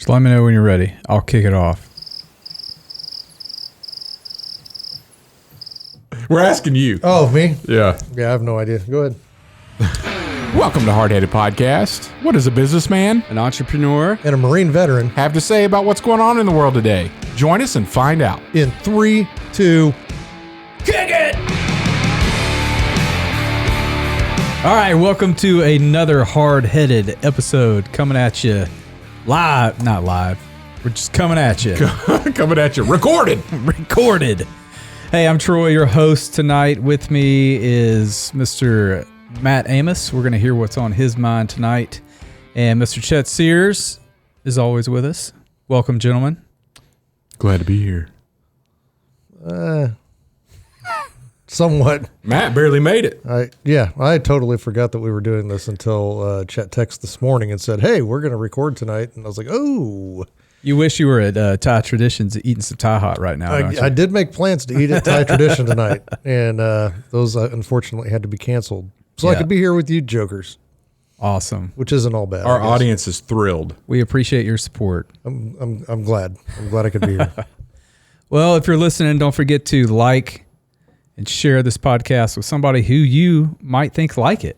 Just let me know when you're ready. I'll kick it off. We're asking you. Oh, me? Yeah. Yeah, I have no idea. Go ahead. Welcome to Hardheaded Podcast. What does a businessman An entrepreneur. And a Marine veteran have to say about what's going on in the world today? Join us and find out. in 3, 2, Kick it! All right, welcome to another Hardheaded episode coming at you live. Not live. We're just coming at you. Coming at you. Recorded. Recorded. Hey, I'm Troy, your host tonight. With me is Mr. Matt Amos. We're going to hear what's on his mind tonight. And Mr. Chet Sears is always with us. Welcome, gentlemen. Glad to be here. somewhat. Matt barely made it. I totally forgot that we were doing this until Chet texted this morning and said, hey, we're going to record tonight. And I was like, oh. You wish you were at Thai Traditions eating some Thai hot right now, don't you? I did make plans to eat at Thai Tradition tonight, and those unfortunately had to be canceled. So I could be here with you jokers. Awesome. Which isn't all bad. Our audience is thrilled. We appreciate your support. I'm glad. I'm glad I could be here. Well, if you're listening, don't forget to like and share this podcast with somebody who you might think like it.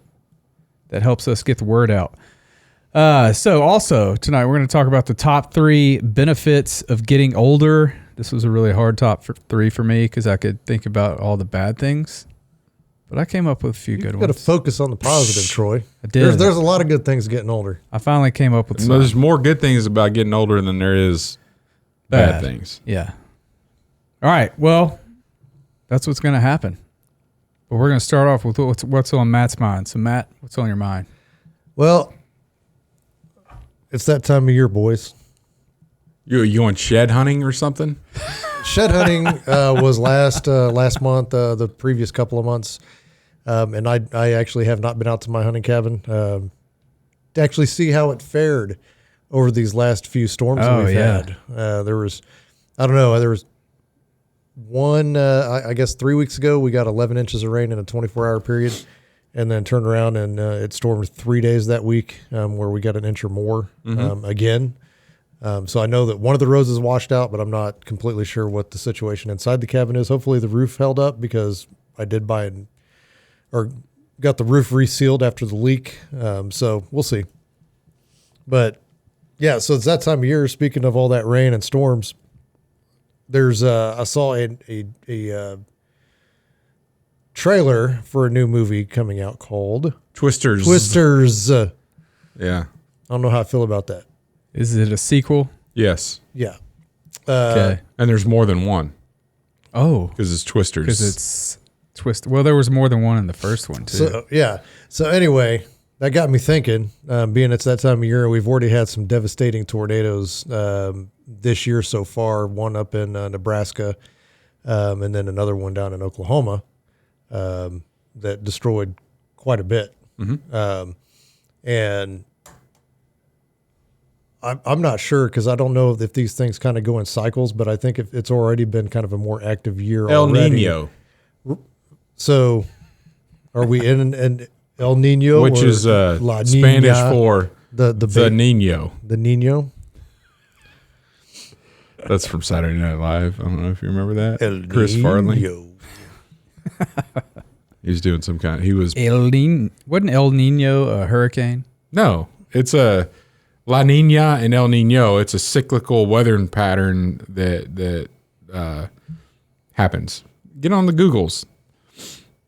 That helps us get the word out. So also tonight, we're going to talk about the top 3 benefits of getting older. This was a really hard top 3 for me because I could think about all the bad things. But I came up with a few good ones. You've got to focus on the positive, Troy. I did. There's a lot of good things getting older. I finally came up with some. There's more good things about getting older than there is bad things. Yeah. All right. Well, that's what's going to happen. But we're going to start off with what's on Matt's mind. So, Matt, what's on your mind? Well, it's that time of year, boys. You on shed hunting or something? Shed hunting was last month, the previous couple of months. And I actually have not been out to my hunting cabin to actually see how it fared over these last few storms that we've had. There was one, I guess 3 weeks ago, we got 11 inches of rain in a 24-hour period, and then turned around and it stormed 3 days that week where we got an inch or more again. So I know that one of the rows is washed out, but I'm not completely sure what the situation inside the cabin is. Hopefully the roof held up because I did got the roof resealed after the leak. So we'll see. But yeah, so it's that time of year. Speaking of all that rain and storms, there's I saw a trailer for a new movie coming out called Twisters. Yeah. I don't know how I feel about that. Is it a sequel? Yes. Yeah. Okay. And there's more than one. Oh. Because it's Twisters. Because it's Twist. Well, there was more than one in the first one, too. So, yeah. So anyway, that got me thinking, being it's that time of year, we've already had some devastating tornadoes this year so far, one up in Nebraska and then another one down in Oklahoma that destroyed quite a bit. Mm-hmm. And I'm not sure because I don't know if these things kind of go in cycles, but I think it's already been kind of a more active year El already. Nino. So are we in an El Nino? Which is Spanish for the Nino. The Nino? That's from Saturday Night Live. I don't know if you remember that. Chris Nino. Farley. He was doing some kind. He was Wasn't El Nino a hurricane? No, it's a La Nina and El Nino. It's a cyclical weather pattern that happens. Get on the Googles.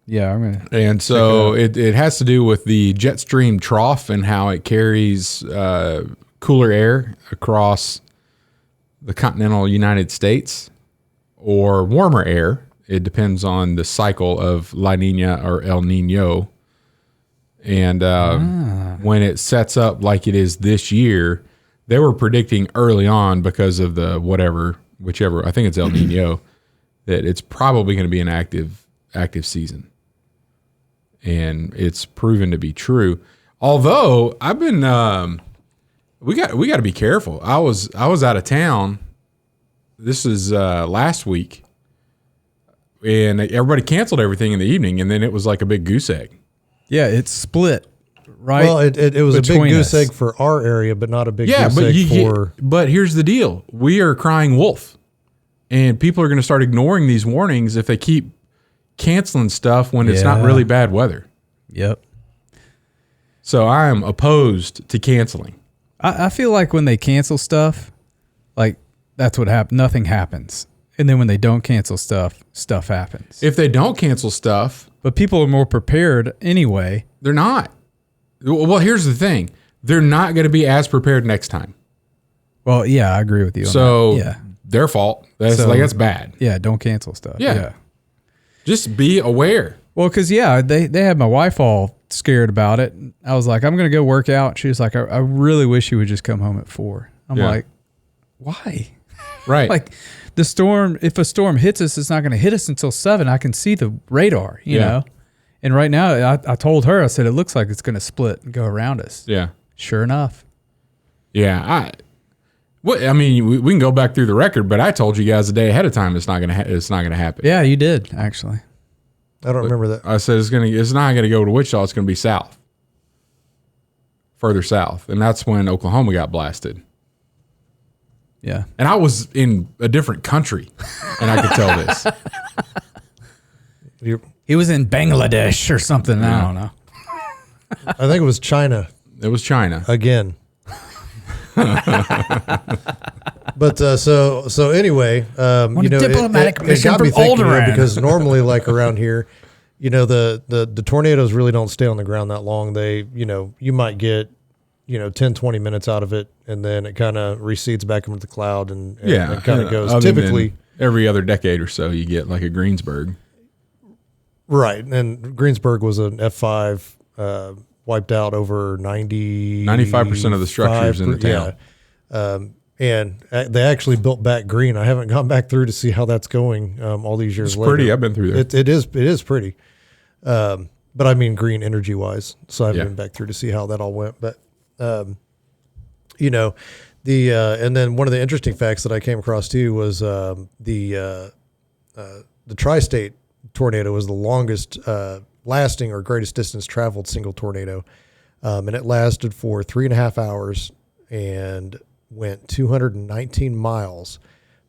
Yeah, I'm gonna. And so it has to do with the jet stream trough and how it carries cooler air across the continental United States or warmer air. It depends on the cycle of La Nina or El Nino. And when it sets up like it is this year, they were predicting early on because of the whichever, I think it's El Nino, that it's probably going to be an active season. And it's proven to be true. Although I've been, we got to be careful. I was out of town. This is last week, and everybody canceled everything in the evening, and then it was like a big goose egg. Yeah, it's split. right. Well, it was a big between goose us. egg for our area, but not a big Yeah, goose but egg for. but here's the deal: we are crying wolf, and people are going to start ignoring these warnings if they keep canceling stuff when it's not Yeah. really bad weather. Yep. So I am opposed to canceling. I feel like when they cancel stuff, like that's what happens. Nothing happens. And then when they don't cancel stuff, stuff happens. If they don't cancel stuff, But people are more prepared anyway. they're not. Well, here's the thing: they're not going to be as prepared next time. Well, yeah, I agree with you on So that. Yeah. their fault. That's So- that's bad. Yeah, don't cancel stuff. Yeah. Just be aware. Well, because, yeah, they had my wife all scared about it. I was like, I'm going to go work out. She was like, I really wish you would just come home at 4. I'm Yeah. like, why? Right. Like the storm, if a storm hits us, it's not going to hit us until 7. I can see the radar, you Yeah. know? And right now, I told her, I said, it looks like it's going to split and go around us. yeah. Sure enough. Yeah. I mean, we can go back through the record, but I told you guys a day ahead of time it's not gonna happen. Yeah, you did, actually. I don't remember that. I said it's not gonna go to Wichita. It's gonna be south, further south, and that's when Oklahoma got blasted. Yeah. And I was in a different country, and I could tell this. He was in Bangladesh or something. I don't know. I think it was China It was China. again. But so anyway, you know, diplomatic mission got me from thinking, Alderaan. because normally, like around here, you know, the tornadoes really don't stay on the ground that long. They, you know, you might get, 10, 20 minutes out of it, and then it kind of recedes back into the cloud, and Yeah, it kind of goes. other than Typically, every other decade or so, you get like a Greensburg. right. And Greensburg was an F5, wiped out over 95% of the structures in the town. Yeah. And they actually built back green. I haven't gone back through to see how that's going all these years It's later. pretty. I've been through there. It is pretty. But I mean green energy wise. So I haven't Yeah. been back through to see how that all went. But, you know, and then one of the interesting facts that I came across too was the tri-state tornado was the longest lasting or greatest distance traveled single tornado. And it lasted for 3.5 hours and went 219 miles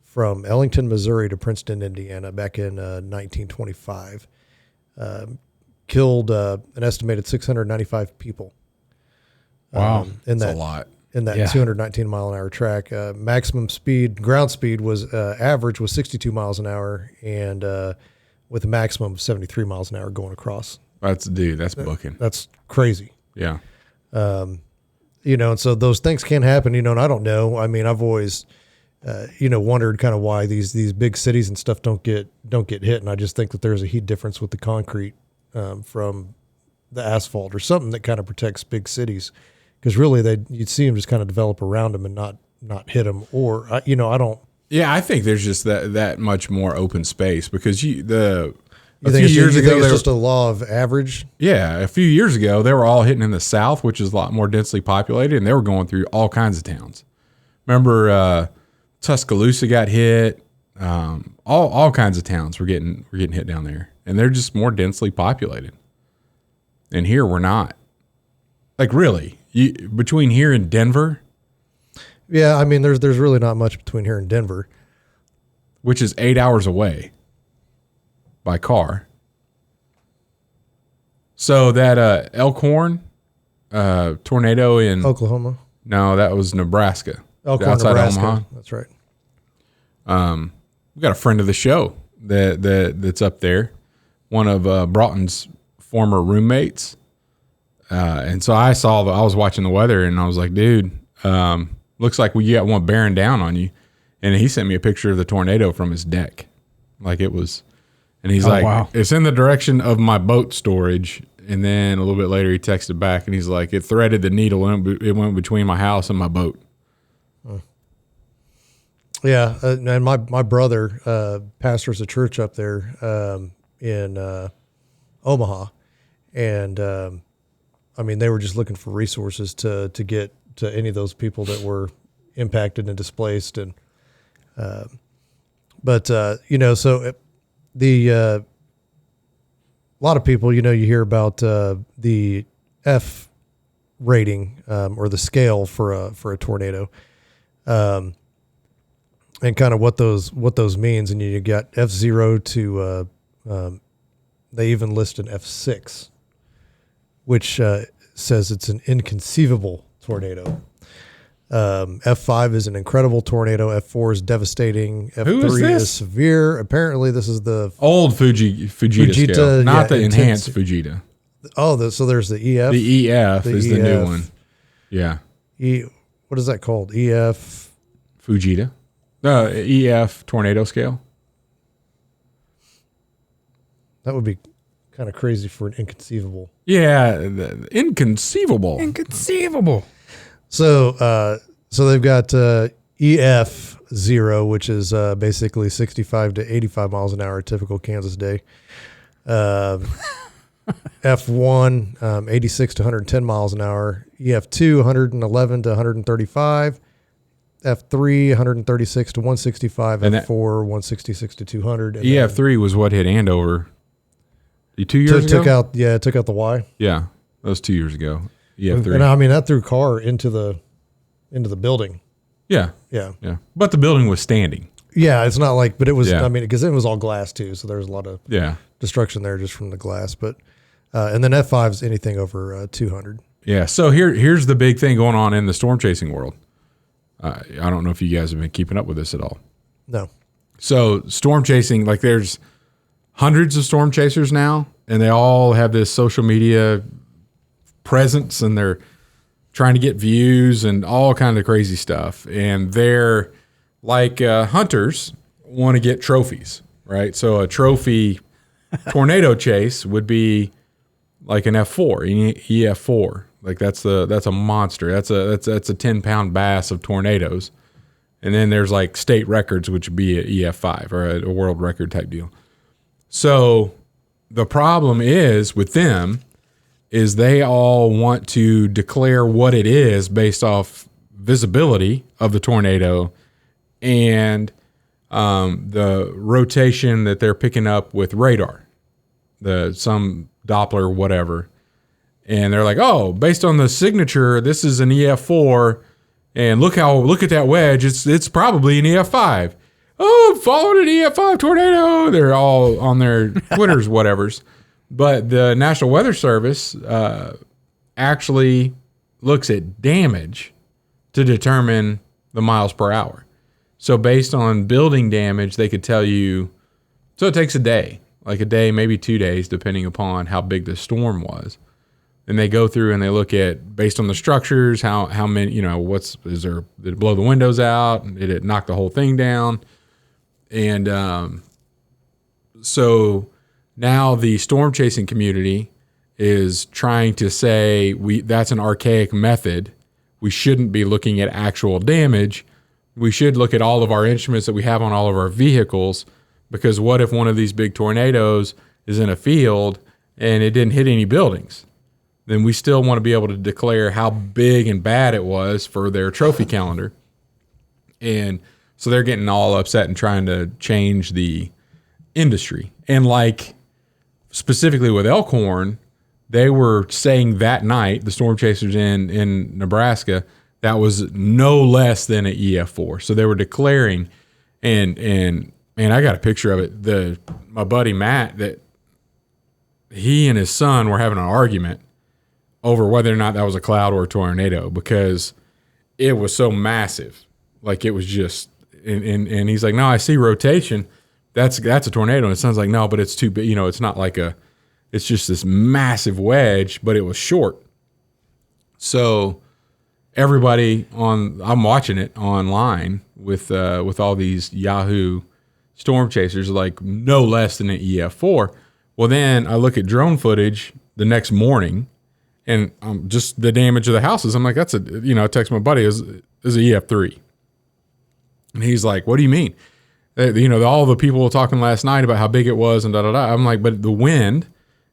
from Ellington, Missouri to Princeton, Indiana back in 1925. Killed an estimated 695 people. Wow, in that's that a lot. in that Yeah. 219 mile an hour track. Maximum speed, ground speed was average was 62 miles an hour, and with a maximum of 73 miles an hour going across. That's booking. That's crazy. Yeah. And so those things can happen, and I don't know. I mean, I've always, wondered kind of why these big cities and stuff don't get hit. And I just think that there's a heat difference with the concrete from the asphalt or something that kind of protects big cities. Because really you'd see them just kind of develop around them and not hit them. Or, I don't. Yeah, I think there's just that much more open space because a You few think years ago, it's just a law of average? a few years ago, they were all hitting in the South, which is a lot more densely populated, and they were going through all kinds of towns. Remember, Tuscaloosa got hit. All kinds of towns were getting hit down there, and they're just more densely populated. And here we're not. Like really, between here and Denver, Yeah, I mean, there's really not much between here and Denver. which is 8 hours away by car. So that Elkhorn tornado in Oklahoma. no, that was Nebraska. Elkhorn, outside Nebraska. Omaha. That's right. We got a friend of the show that's up there, one of Broughton's former roommates. And so I was watching the weather and I was like, dude, looks like we got one bearing down on you. And he sent me a picture of the tornado from his deck. Like it was, and he's like, wow. It's in the direction of my boat storage. And then a little bit later he texted back and he's like, it threaded the needle and it went between my house and my boat. Yeah, and my brother pastors a church up there in Omaha, and I mean they were just looking for resources to get to any of those people that were impacted and displaced, and so the a lot of people you hear about the F rating or the scale for a tornado, and kind of what those means. And you got F0 to they even list an F6, which says it's an inconceivable tornado. F5 is an incredible tornado. F4 is devastating. F3 is severe. Apparently, this is the old Fujita scale, not the enhanced Fujita. Oh, so there's the EF. The EF is the new one. Yeah. What is that called? EF Fujita. EF tornado scale. That would be kind of crazy for an inconceivable. Yeah, inconceivable. Inconceivable. So they've got EF0, which is basically 65 to 85 miles an hour, typical Kansas day. F1, 86 to 110 miles an hour. EF2, 111 to 135. F3, 136 to 165. And F4, 166 to 200. And EF3 was what hit Andover 2 years ago? Took out the Y. Yeah, that was 2 years ago. EF3. And I mean, that threw car into the building. Yeah. Yeah. Yeah. But the building was standing. Yeah, it's not like, but it was, I mean, because it was all glass too, so there's a lot of destruction there just from the glass. But and then F5 is anything over 200. Yeah. So here's the big thing going on in the storm chasing world. I don't know if you guys have been keeping up with this at all. No. So storm chasing, like there's hundreds of storm chasers now, and they all have this social media presence, and they're trying to get views and all kind of crazy stuff. And they're like hunters want to get trophies, right? So a trophy tornado chase would be like an F4, EF4. Like that's a monster. That's a 10-pound bass of tornadoes. And then there's like state records, which would be an EF5 or a world record type deal. So the problem is with them is they all want to declare what it is based off visibility of the tornado and the rotation that they're picking up with radar, some Doppler, whatever. And they're like, oh, based on the signature, this is an EF4, and look at that wedge. It's probably an EF5. Oh, followed an EF5 tornado. They're all on their Twitters, whatevers. But the National Weather Service actually looks at damage to determine the miles per hour. So based on building damage, they could tell you. So it takes a day, maybe 2 days, depending upon how big the storm was. And they go through and they look at, based on the structures, how many, did it blow the windows out? Did it knock the whole thing down? And so now the storm chasing community is trying to say that's an archaic method. We shouldn't be looking at actual damage. We should look at all of our instruments that we have on all of our vehicles, because what if one of these big tornadoes is in a field and it didn't hit any buildings? Then we still want to be able to declare how big and bad it was for their trophy calendar. And so they're getting all upset and trying to change the industry. And like specifically with Elkhorn, they were saying that night, the storm chasers in Nebraska, that was no less than an EF4. So they were declaring, and man, I got a picture of it. My buddy Matt, that he and his son were having an argument over whether or not that was a cloud or a tornado, because it was so massive. Like it was just, and he's like, no, I see rotation. That's a tornado. And his son's like, no, but it's too big. It's not like it's just this massive wedge, but it was short. So everybody I'm watching it online with all these Yahoo storm chasers, like no less than an EF4. Well, then I look at drone footage the next morning, and just the damage of the houses. I'm like, I text my buddy, is an EF3. And he's like, what do you mean? All the people were talking last night about how big it was and da-da-da. I'm like, but the wind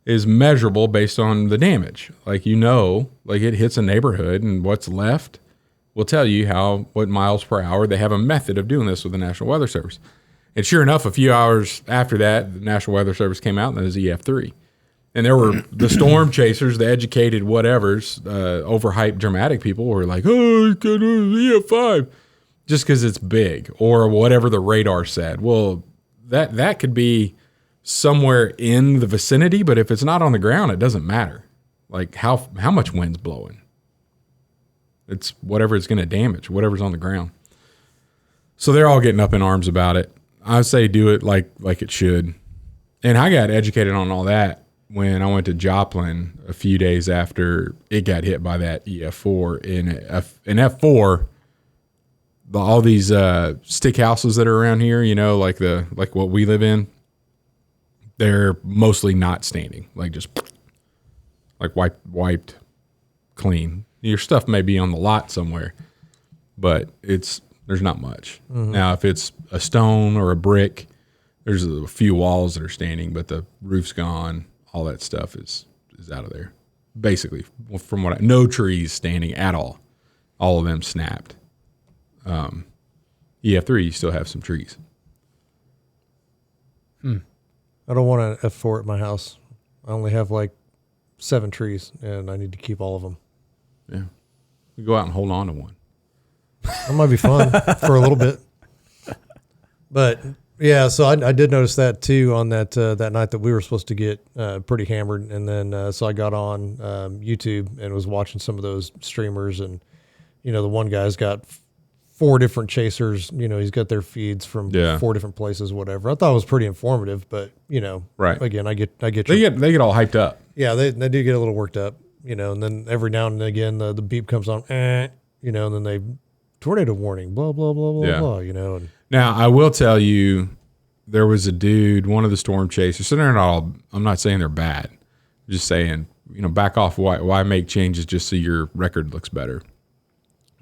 is measurable based on the damage. Like, it hits a neighborhood, and what's left will tell you what miles per hour. They have a method of doing this with the National Weather Service. And sure enough, a few hours after that, the National Weather Service came out, and that is EF3. And there were the storm chasers, the educated whatevers, overhyped dramatic people were like, oh, it's got an EF5 just because it's big or whatever the radar said. Well, that could be somewhere in the vicinity, but if it's not on the ground, it doesn't matter. Like how much wind's blowing. It's whatever it's going to damage, whatever's on the ground. So they're all getting up in arms about it. I say do it like it should. And I got educated on all that when I went to Joplin a few days after it got hit by that EF4. In F4, all these stick houses that are around here, like what we live in, they're mostly not standing, like just like wiped clean. Your stuff may be on the lot somewhere, but there's not much. Mm-hmm. Now, if it's a stone or a brick, there's a few walls that are standing, but the roof's gone. All that stuff is out of there. Basically, from no trees standing at all. All of them snapped. EF3, you still have some trees. I don't want an F4 at my house. I only have like 7 trees, and I need to keep all of them. Yeah. You go out and hold on to one. That might be fun for a little bit. But yeah, so I did notice that too on that night that we were supposed to get pretty hammered. And then so I got on YouTube and was watching some of those streamers. And, the one guy's got 4 different chasers. He's got their feeds from 4 different places, whatever. I thought it was pretty informative, but, right. Again, I get they get all hyped up. Yeah, they do get a little worked up, and then every now and again the beep comes on, and then they tornado warning, blah, blah, blah, blah, blah, And now, I will tell you, there was a dude, one of the storm chasers, so I'm not saying they're bad. I'm just saying, back off. Why make changes just so your record looks better?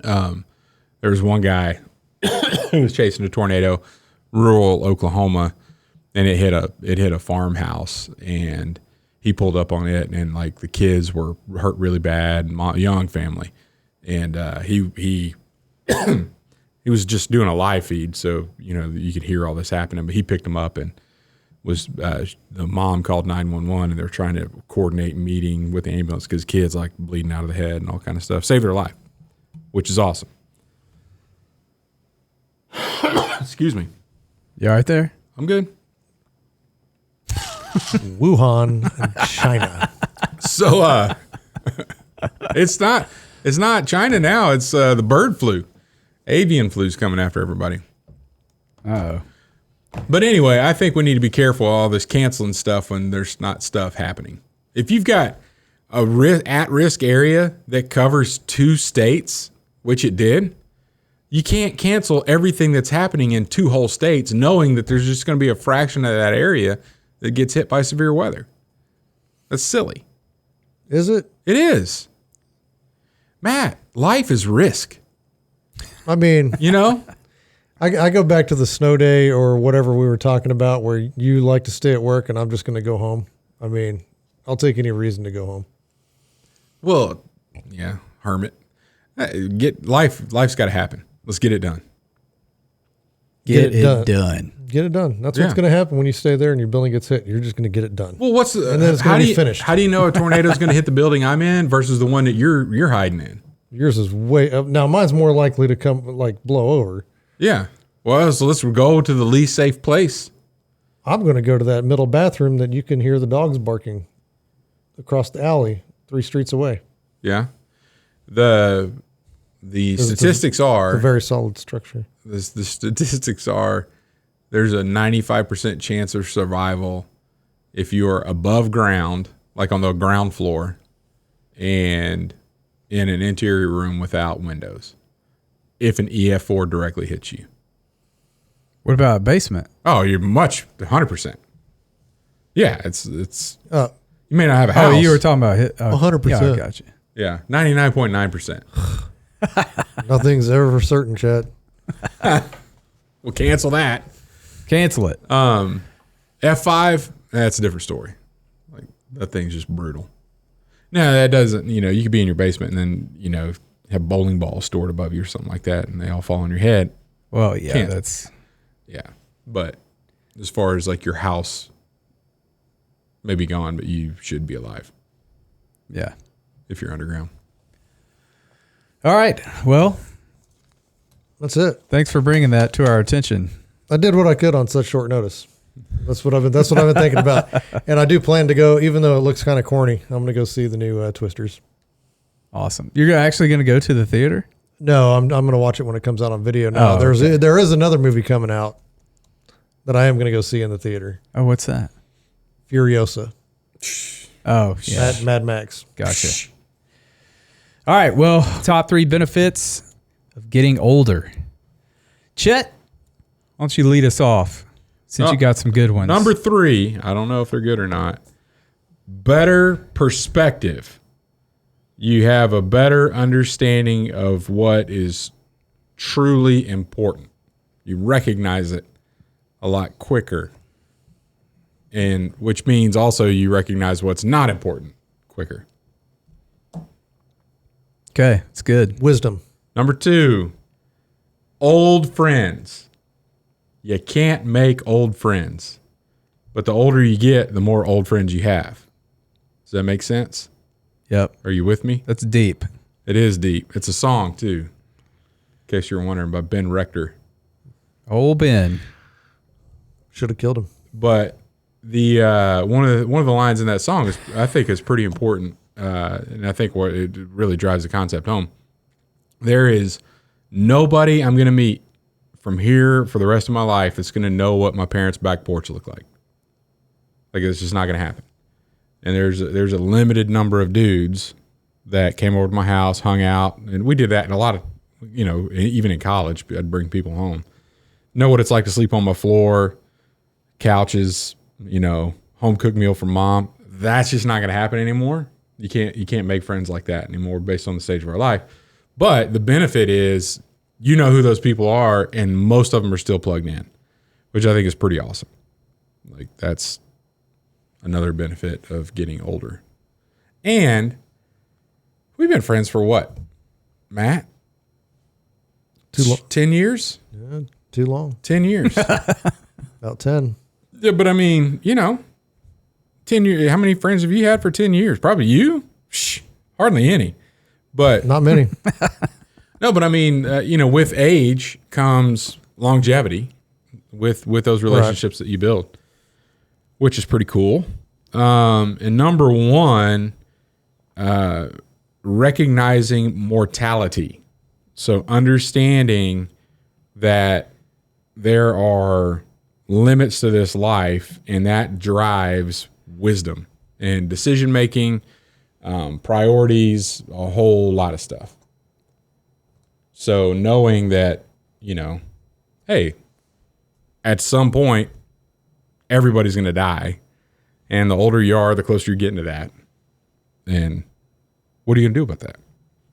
There was one guy who was chasing a tornado, rural Oklahoma, and it hit a farmhouse, and he pulled up on it, and like the kids were hurt really bad, young family, and he he was just doing a live feed, so you could hear all this happening. But he picked them up and was the mom called 911, and they're trying to coordinate a meeting with the ambulance because kids like bleeding out of the head and all kind of stuff. Saved their life, which is awesome. Excuse me. You all right there? I'm good. Wuhan, China. So it's not China now. It's the bird flu. Avian flu's coming after everybody. Oh. But anyway, I think we need to be careful of all this canceling stuff when there's not stuff happening. If you've got a at-risk area that covers 2 states, which it did, you can't cancel everything that's happening in 2 whole states knowing that there's just going to be a fraction of that area that gets hit by severe weather. That's silly. Is it? It is. Matt, life is risk. I mean, I go back to the snow day or whatever we were talking about where you like to stay at work and I'm just going to go home. I mean, I'll take any reason to go home. Well, yeah, hermit. Life's got to happen. Let's get it done. Get it done. Get it done. That's what's going to happen when you stay there and your building gets hit. You're just going to get it done. Well, and then it's going to be finished. How do you know a tornado is going to hit the building I'm in versus the one that you're hiding in? Yours is way up. Now, mine's more likely to come, blow over. Yeah. Well, so let's go to the least safe place. I'm going to go to that middle bathroom that you can hear the dogs barking across the alley 3 streets away. Yeah. The statistics are... a very solid structure. The statistics are there's a 95% chance of survival if you're above ground, like on the ground floor, and in an interior room without windows, if an EF4 directly hits you. What about a basement? Oh, you're 100%. Yeah, it's you may not have a house. Oh, you were talking about 100%. Yeah, I got you. Yeah, 99.9%. Nothing's ever for certain, Chet. We'll cancel that. Cancel it. F5, that's a different story. Like that thing's just brutal. No, that doesn't, you could be in your basement and then, have bowling balls stored above you or something like that and they all fall on your head. Well, yeah, Can't. Yeah. But as far as like your house may be gone, but you should be alive Yeah. if you're underground. All right. Well, That's it. thanks for bringing that to our attention. I did what I could on such short notice. That's what I've been thinking about. And I do plan to go, even though it looks kind of corny. I'm going to go see the new Twisters. Awesome. You're actually going to go to the theater? No, I'm going to watch it when it comes out on video. Now, Oh, there is another movie coming out that I am going to go see in the theater. Oh, what's that? Furiosa. Oh, yeah. Mad Max. Gotcha. All right. Well, top 3 benefits of getting older. Chet, why don't you lead us off since you got some good ones? Number 3, I don't know if they're good or not. Better perspective. You have a better understanding of what is truly important. You recognize it a lot quicker. And which means also you recognize what's not important quicker. Okay. It's good. Wisdom. Number 2, old friends. You can't make old friends. But the older you get, the more old friends you have. Does that make sense? Yep. Are you with me? That's deep. It is deep. It's a song, too. In case you're wondering, by Ben Rector. Old Ben. Should have killed him. But the one of the lines in that song is, I think, is pretty important. And I think what it really drives the concept home. There is nobody I'm going to meet from here for the rest of my life that's going to know what my parents' back porch look like. Like, it's just not going to happen. And there's a limited number of dudes that came over to my house, hung out, and we did that in a lot of, even in college, I'd bring people home. Know what it's like to sleep on my floor, couches, home cooked meal from mom. That's just not going to happen anymore. You can't make friends like that anymore based on the stage of our life. But the benefit is, you know who those people are, and most of them are still plugged in, which I think is pretty awesome. Like, that's another benefit of getting older. And we've been friends for what, Matt? 10 years? Yeah, too long. 10 years. About 10. Yeah, but I mean, 10 years. How many friends have you had for 10 years? Probably you? Hardly any. But Not many. no, but I mean, with age comes longevity with those relationships that you build, which is pretty cool. And number 1, recognizing mortality. So understanding that there are limits to this life, and that drives wisdom and decision making, priorities, a whole lot of stuff. So knowing that, hey, at some point, everybody's going to die. And the older you are, the closer you're getting to that. And what are you going to do about that?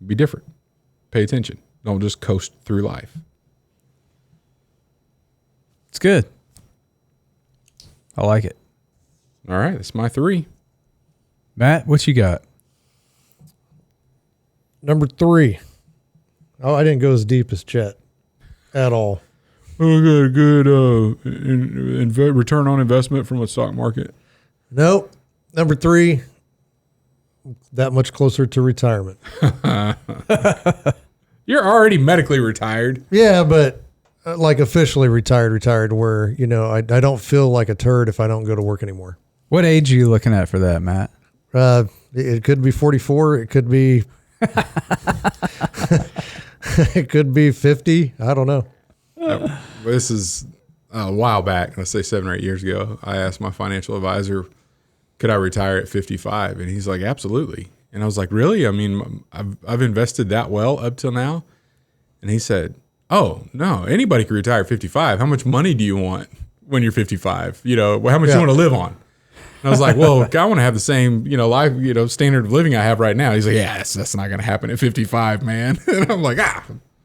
Be different. Pay attention. Don't just coast through life. It's good. I like it. All right, that's my 3. Matt, what you got? Number 3. Oh, I didn't go as deep as Chet at all. Oh, got a good return on investment from a stock market. Nope. Number 3, that much closer to retirement. You're already medically retired. Yeah, but like officially retired where, I don't feel like a turd if I don't go to work anymore. What age are you looking at for that, Matt? It could be 44. It could be, it could be 50. I don't know. This is a while back. Let's say 7 or 8 years ago. I asked my financial advisor, could I retire at 55? And he's like, absolutely. And I was like, really? I mean, I've invested that well up till now. And he said, oh, no, anybody can retire at 55. How much money do you want when you're 55? How much you want to live on? And I was like, well, I want to have the same, life, standard of living I have right now. He's like, yeah, that's not going to happen at 55, man. And I'm like,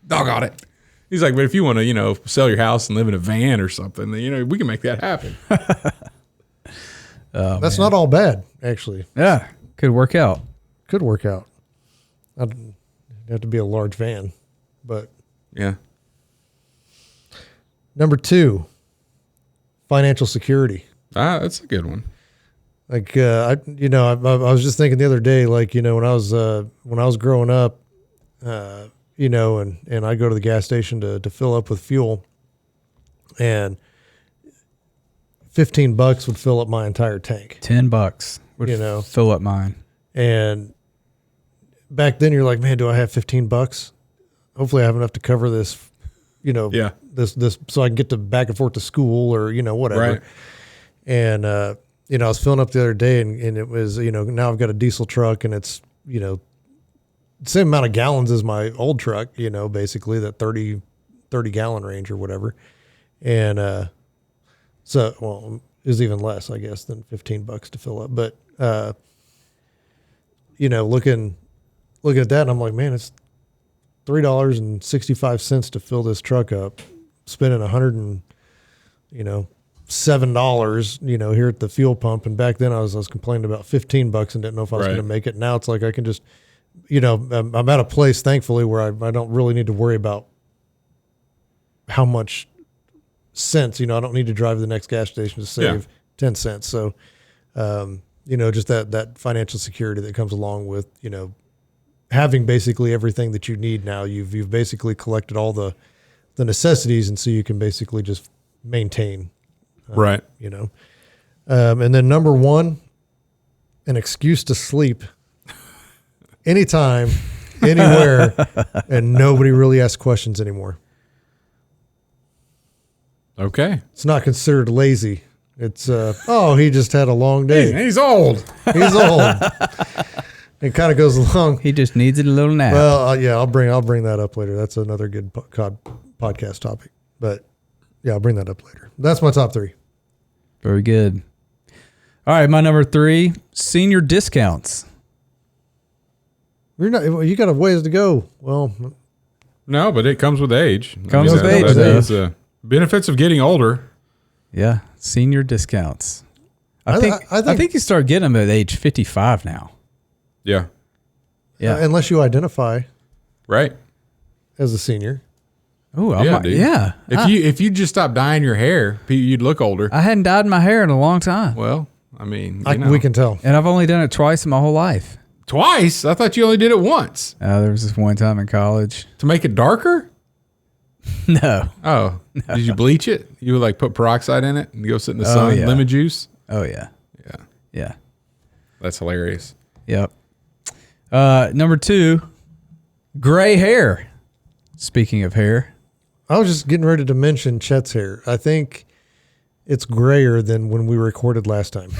doggone it. He's like, but if you want to, sell your house and live in a van or something, then, we can make that happen. That's not all bad, actually. Yeah, could work out. Could work out. I'd have to be a large van, but. Yeah. Number 2, financial security. That's a good one. Like, I was just thinking the other day, like, when I was growing up, and I go to the gas station to fill up with fuel, and $15 would fill up my entire tank. $10 would fill up mine. And back then you're like, man, do I have $15? Hopefully I have enough to cover this, this, so I can get to back and forth to school or, whatever. Right. And, I was filling up the other day and it was, now I've got a diesel truck and it's, same amount of gallons as my old truck, basically that 30 gallon range or whatever. And, it was even less, I guess, than $15 to fill up. But, looking at that, and I'm like, man, it's $3.65 to fill this truck up, spending $7, here at the fuel pump. And back then I was complaining about $15 and didn't know if I was going to make it. Now it's like I can just, I'm at a place, thankfully, where I don't really need to worry about how much cents, I don't need to drive to the next gas station to save 10 cents. So, just that financial security that comes along with, having basically everything that you need now. You've basically collected all the necessities, and so you can basically just maintain. Right. And then number one, an excuse to sleep anytime, anywhere, and nobody really asks questions anymore. Okay. It's not considered lazy. It's, he just had a long day. He's old. He's old. It kind of goes along. He just needs a little nap. Well, I'll bring that up later. That's another good podcast topic. But yeah, I'll bring that up later. That's my top three. Very good. All right, my number 3, senior discounts. You got a ways to go. Well, no, but it comes with age. Comes with age. That's benefits of getting older. Yeah, senior discounts. I think you start getting them at age 55 now. Yeah. Yeah. Unless you identify right as a senior. Oh, dude. Yeah. If you just stop dyeing your hair, you'd look older. I hadn't dyed my hair in a long time. Well, I mean, we can tell. And I've only done it twice in my whole life. Twice? I thought you only did it once. There was this one time in college. To make it darker? No. Oh. No. Did you bleach it? You would like put peroxide in it and go sit in the sun, lemon juice? Oh, yeah. Yeah. Yeah. That's hilarious. Yep. Number 2, gray hair. Speaking of hair. I was just getting ready to mention Chet's hair. I think it's grayer than when we recorded last time.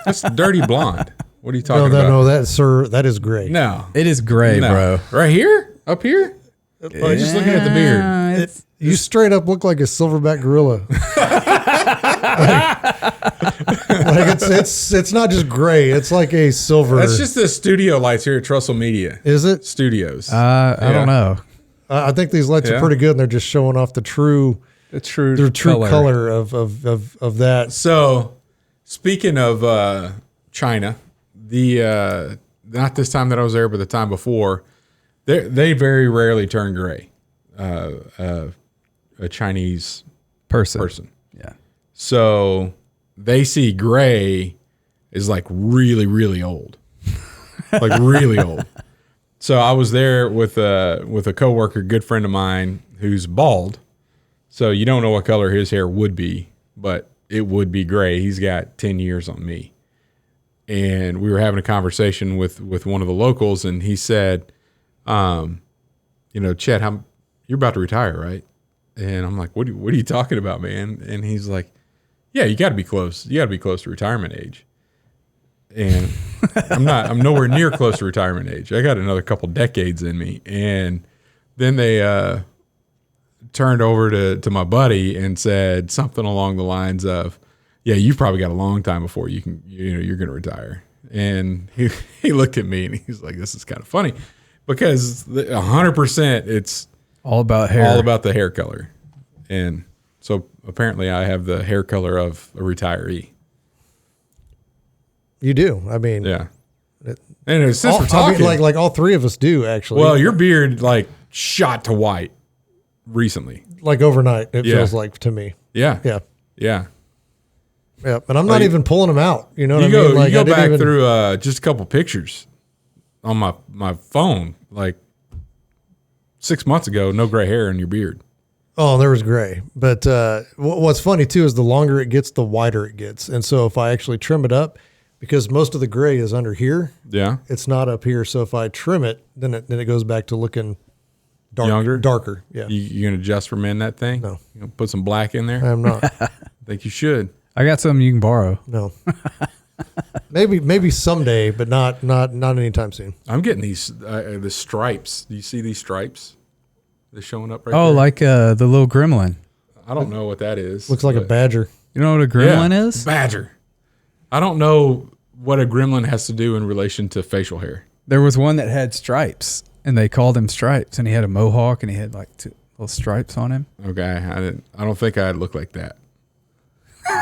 It's dirty blonde. What are you talking about? No, that is gray. No. It is gray, bro. Right here? Up here? Just looking at the beard. You straight up look like a silverback gorilla. It's not just gray. It's like a silver. That's just the studio lights here at Trussell Media. Is it? Studios. I don't know. I think these lights are pretty good, and they're just showing off the true color of that. So, speaking of China, not this time that I was there, but the time before, they very rarely turn gray. A Chinese person. Yeah. So they see gray is like really, really old, like really old. So I was there with a coworker, good friend of mine, who's bald. So you don't know what color his hair would be, but it would be gray. He's got 10 years on me. And we were having a conversation with one of the locals, and he said, Chet, you're about to retire, right? And I'm like, what are you talking about, man? And he's like, yeah, you got to be close. You got to be close to retirement age. And I'm nowhere near close to retirement age. I got another couple decades in me. And then they turned over to my buddy and said something along the lines of, yeah, you've probably got a long time before you're going to retire. And he looked at me and he's like, this is kind of funny because 100% it's all about hair, all about the hair color. And so apparently I have the hair color of a retiree. You do. I mean, yeah. And since we're talking, like all three of us do actually. Well, your beard like shot to white recently, like overnight. It feels like to me. Yeah. Yeah. Yeah. Yeah, and I'm not even pulling them out. You know what You I go, mean? Like, you I go didn't back even, through just a couple pictures on my phone, like 6 months ago, no gray hair in your beard. Oh, there was gray. But what's funny too is the longer it gets, the wider it gets. And so if I actually trim it up, because most of the gray is under here, Yeah. it's not up here. So if I trim it, then it goes back to looking darker. Yeah, You gonna adjust for men that thing? No. You gonna put some black in there? I'm not. I think you should. I got something you can borrow. No. Maybe someday, but not anytime soon. I'm getting these the stripes. Do you see these stripes? They're showing up right Oh, there. like the little gremlin. I don't know what that is. Looks like a but- badger. You know what a gremlin is? Badger. I don't know what a gremlin has to do in relation to facial hair. There was one that had stripes, and they called him Stripes, and he had a mohawk, and he had like 2 little stripes on him. Okay, I don't think I'd look like that.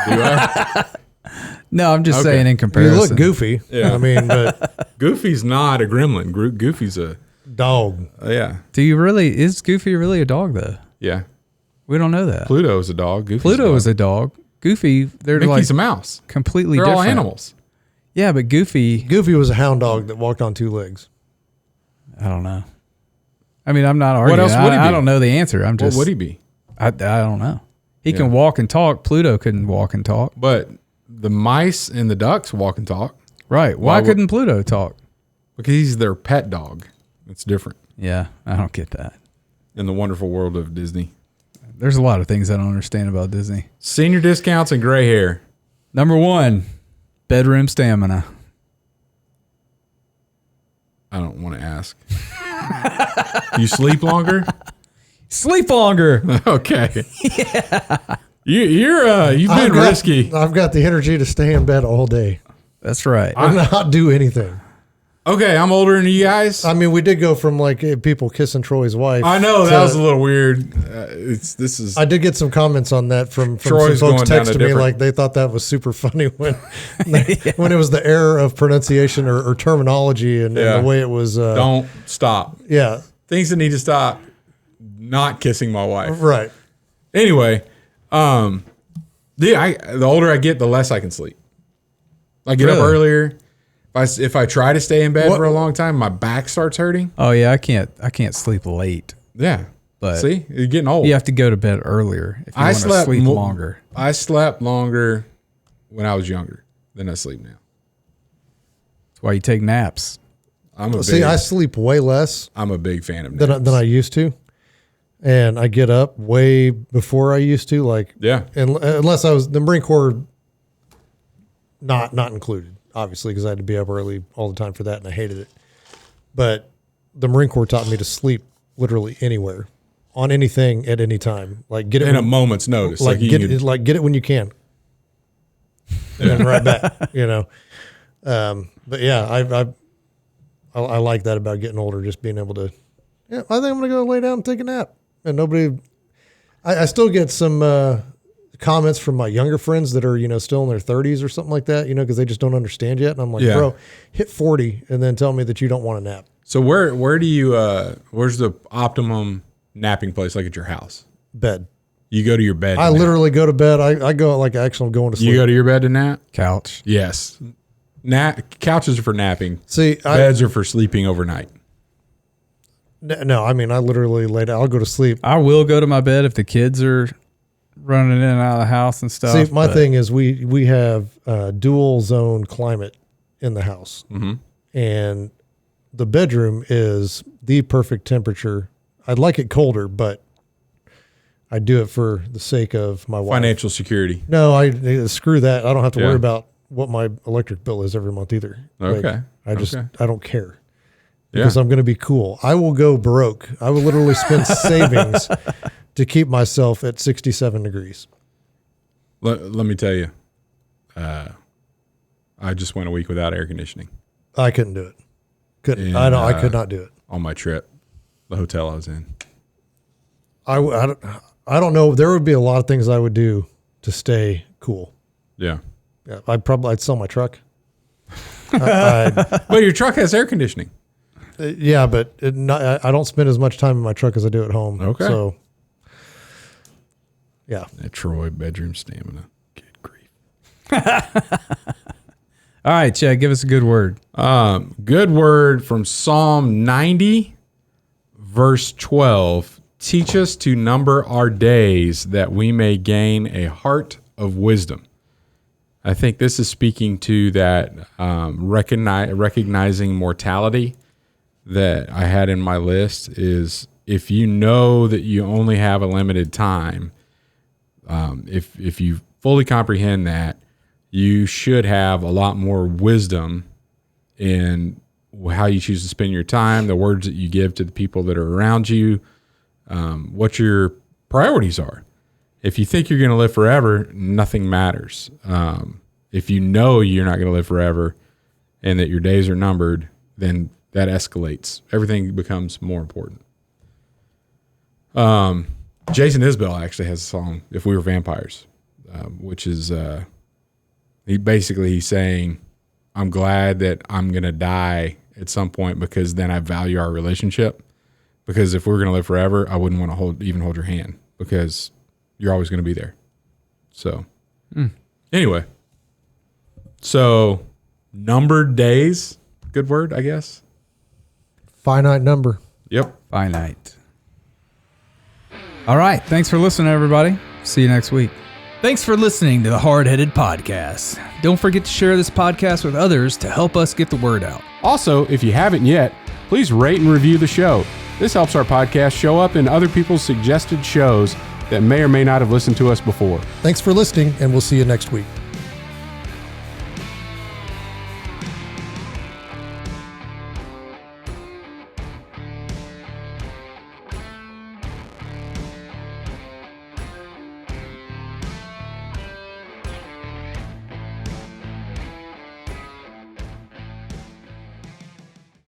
Do I? No, I'm just Okay. saying in You comparison. look goofy. Yeah. I mean, but Goofy's not a gremlin. Goofy's a dog. yeah. Is Goofy really a dog though? Yeah. We don't know that. Pluto's a dog. Goofy's Pluto a is a dog. Goofy, they're Mickey's a like mouse. completely They're different. all animals. Yeah, but Goofy, Goofy was a hound dog that walked on 2 legs. I don't know. I mean, I'm not arguing. else would he I be? don't know the answer. I'm What just. would he be? I don't know. He Yeah. can walk and talk. Pluto couldn't walk and talk. But the mice and the ducks walk and talk Right. Why couldn't Pluto talk? because he's their pet dog. It's different Yeah, I don't get that. in the wonderful world of Disney. There's a lot of things I don't understand about Disney. Senior discounts and gray hair. Number 1, bedroom stamina. I don't want to ask. You sleep longer? Sleep longer. Okay. Yeah. You've been risky. I've got the energy to stay in bed all day That's right. and not do anything. Okay, I'm older than you guys. I mean, we did go from like people kissing Troy's wife. I know that to- was a little weird. I did get some comments on that from Troy's some folks going down a texting me different- like they thought that was super funny when when it was the error of pronunciation or terminology and the way it was. Don't stop. Yeah, Things that need to stop. Not kissing my wife. right. Anyway, the older I get, the less I can sleep. I get up Really? earlier. If I try to stay in bed What- for a long time, my back starts hurting. Oh yeah, I can't sleep late. Yeah. But See, you're getting old. you have to go to bed earlier if you I want to slept sleep mo- longer. I slept longer when I was younger than I sleep now. That's why you take naps. See, I sleep way less I'm a big fan of than naps. I used to, and I get up way before I used to. Like, Yeah. unless I was the Marine Corps, not included, obviously, because I had to be up early all the time for that, and I hated it. But the Marine Corps taught me to sleep literally anywhere, on anything at any time. Like get it In a moment's notice. like you get can- it, like get it when you can, and then right back. You know, but yeah, I like that about getting older, just being able to. Yeah, I think I'm gonna go lay down and take a nap, and nobody. I still get some comments from my younger friends that are still in their 30s or something like that, because they just don't understand yet, and I'm like, Yeah. bro, hit 40 and then tell me that you don't want a nap. So where do you where's the optimum napping place, like at your house? Bed. You go to your bed. I to nap. literally go to bed. I go like actually I'm going to sleep. You go to your bed to nap? Couch. Yes. Couches are for napping. See, Beds are for sleeping overnight. no, I mean I literally lay down. I'll go to sleep. I will go to my bed if the kids are running in and out of the house and stuff. See, my but thing is we have dual zone climate in the house, and the bedroom is the perfect temperature. I'd like it colder, but I do it for the sake of my wife. Financial security. No, I screw that. I don't have to Yeah. worry about what my electric bill is every month either. Okay. I just Okay. I don't care because I'm going to be cool. I will go broke. I will literally spend savings to keep myself at 67 degrees. Let me tell you, I just went a week without air conditioning I couldn't do it. Couldn't. And, I could not do it. on my trip, the hotel I was in. I don't know. There would be a lot of things I would do to stay cool. Yeah. Yeah, I'd sell my truck. But your truck has air conditioning. Yeah, but I don't spend as much time in my truck as I do at home. Okay. So, yeah. That Troy bedroom stamina. Good grief. All right, Chet, give us a good word. Good word from Psalm 90, verse 12. Teach us to number our days that we may gain a heart of wisdom. I think this is speaking to that recognizing mortality that I had in my list is if you know that you only have a limited time, if you fully comprehend that, you should have a lot more wisdom in how you choose to spend your time, the words that you give to the people that are around you, what your priorities are. If you think you're going to live forever, nothing matters. If you know you're not going to live forever and that your days are numbered, then that escalates. Everything becomes more important. Jason Isbell actually has a song, If We Were Vampires, which is he's saying, I'm glad that I'm going to die at some point because then I value our relationship. Because if we were going to live forever, I wouldn't want to even hold your hand because you're always going to be there. So anyway, so numbered days, good word, I guess. Finite number. Yep. Finite. All right. Thanks for listening, everybody. See you next week. Thanks for listening to the Hardheaded Podcast. Don't forget to share this podcast with others to help us get the word out. Also, if you haven't yet, please rate and review the show. This helps our podcast show up in other people's suggested shows that may or may not have listened to us before. Thanks for listening, and we'll see you next week.